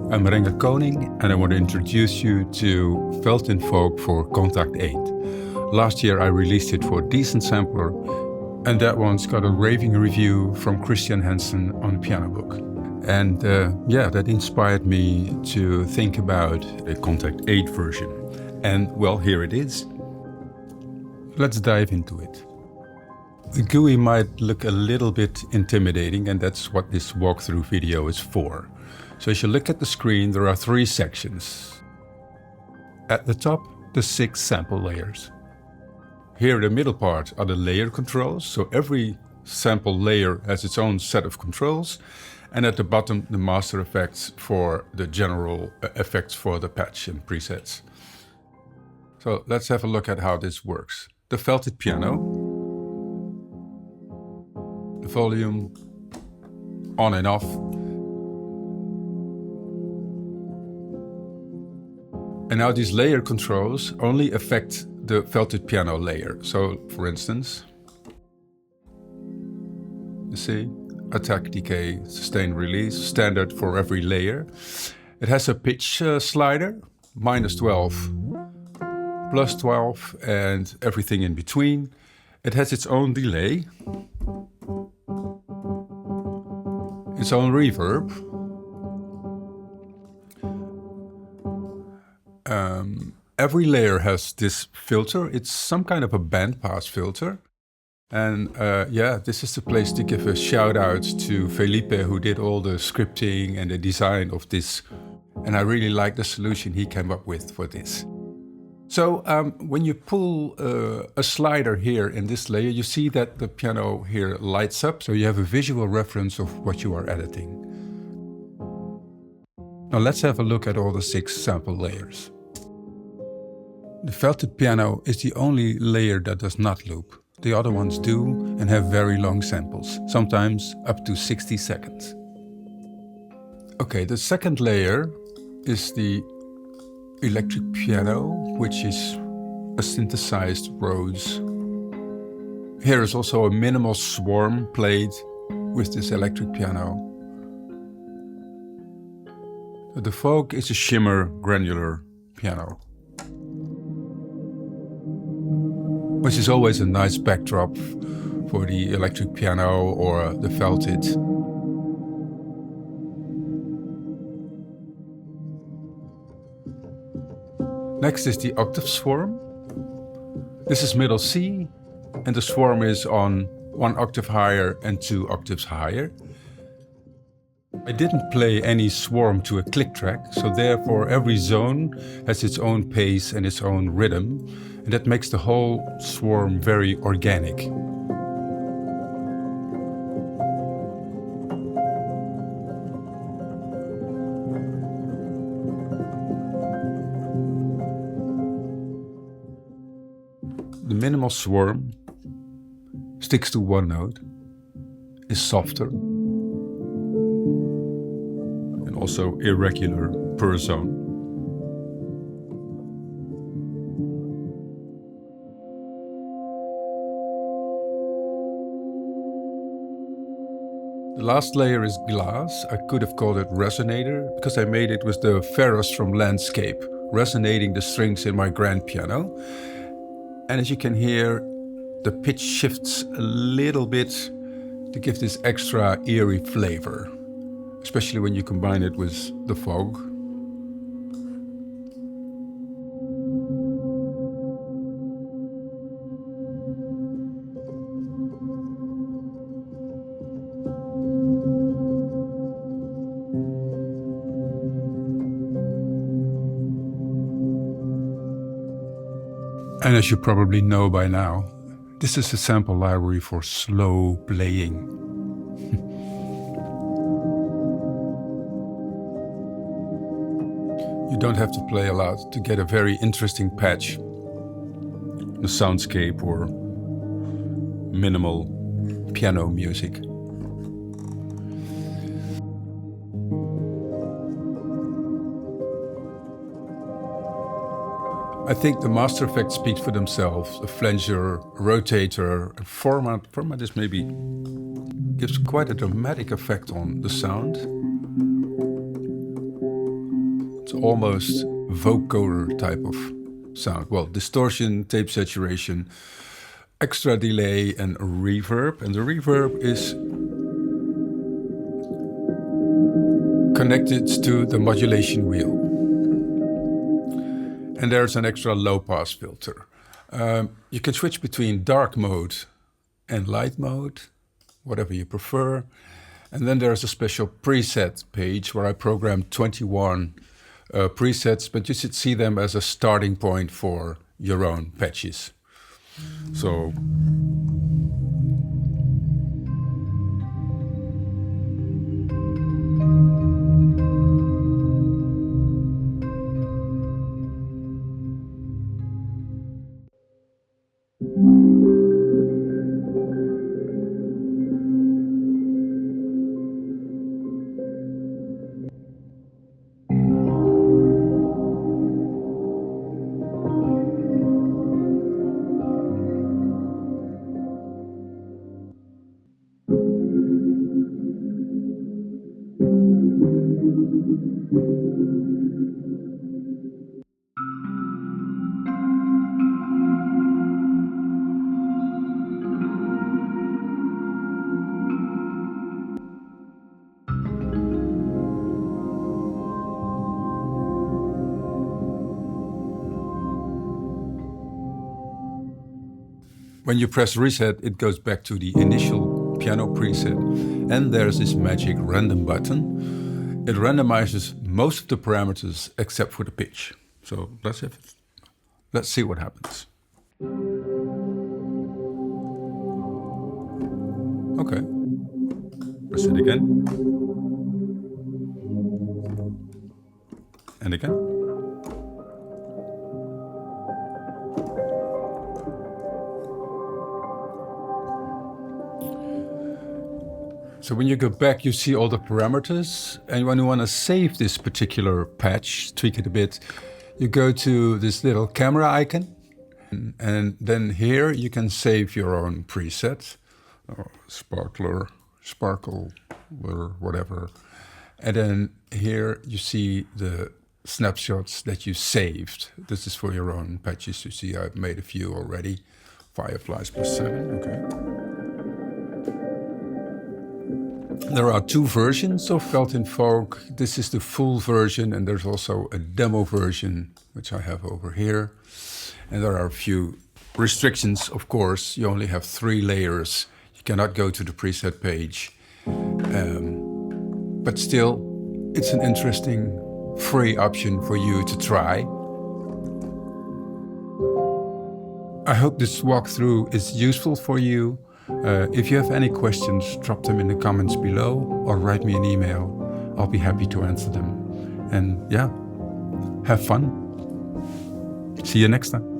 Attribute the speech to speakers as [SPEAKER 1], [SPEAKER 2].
[SPEAKER 1] I'm Renger Koning and I want to introduce you to Felt in Folk for Kontakt 8. Last year I released it for Decent Sampler and that one's got a raving review from Christian Hansen on Piano Book. And that inspired me to think about the Kontakt 8 version. And well, here it is. Let's dive into it. The GUI might look a little bit intimidating, and that's what this walkthrough video is for. So as you look at the screen, there are 3 sections. At the top, the 6 sample layers. Here in the middle part are the layer controls, so every sample layer has its own set of controls. And at the bottom, the master effects for the general effects for the patch and presets. So let's have a look at how this works. The felted piano. The volume on and off. And now these layer controls only affect the felted piano layer. So for instance, you see, attack, decay, sustain, release, standard for every layer. It has a pitch slider, -12, +12, and everything in between. It has its own delay, its own reverb, every layer has this filter. It's some kind of a bandpass filter. And this is the place to give a shout out to Felipe, who did all the scripting and the design of this. And I really like the solution he came up with for this. So when you pull a slider here in this layer, you see that the piano here lights up. So you have a visual reference of what you are editing. Now let's have a look at all the 6 sample layers. The felted piano is the only layer that does not loop. The other ones do and have very long samples, sometimes up to 60 seconds. Okay, the second layer is the electric piano, which is a synthesized Rhodes. Here is also a minimal swarm played with this electric piano. The Folk is a shimmer granular piano, which is always a nice backdrop for the electric piano or the felted. Next is the octave swarm. This is middle C, and the swarm is on 1 octave higher and 2 octaves higher. I didn't play any swarm to a click track, so therefore every zone has its own pace and its own rhythm, and that makes the whole swarm very organic. The minimal swarm sticks to 1 note, is softer, and also irregular per zone. The last layer is glass. I could have called it resonator because I made it with the ferrous from Landscape, resonating the strings in my grand piano. And as you can hear, the pitch shifts a little bit to give this extra eerie flavor, especially when you combine it with the fog. And as you probably know by now, this is a sample library for slow playing. You don't have to play a lot to get a very interesting patch, a soundscape or minimal piano music. I think the master effects speak for themselves. The Flanger, Rotator, and Formant. Formant is maybe gives quite a dramatic effect on the sound. It's almost vocoder type of sound. Well, distortion, tape saturation, extra delay, and reverb. And the reverb is connected to the modulation wheel. And there's an extra low pass filter. You can switch between dark mode and light mode, whatever you prefer. And then there's a special preset page where I programmed 21 presets, but you should see them as a starting point for your own patches. So when you press reset, it goes back to the initial piano preset. And there's this magic random button. It randomizes most of the parameters except for the pitch. So let's see what happens. Okay. Press it again. And again. So when you go back, you see all the parameters. And when you want to save this particular patch, tweak it a bit, you go to this little camera icon. And then here you can save your own preset, or sparkle, or whatever. And then here you see the snapshots that you saved. This is for your own patches. You see I've made a few already. Fireflies +7, okay. There are two versions of Felt in Folk. This is the full version, and there's also a demo version, which I have over here. And there are a few restrictions, of course. You only have 3 layers. You cannot go to the preset page. But still, it's an interesting free option for you to try. I hope this walkthrough is useful for you. If you have any questions, drop them in the comments below or write me an email. I'll be happy to answer them. And yeah, have fun. See you next time.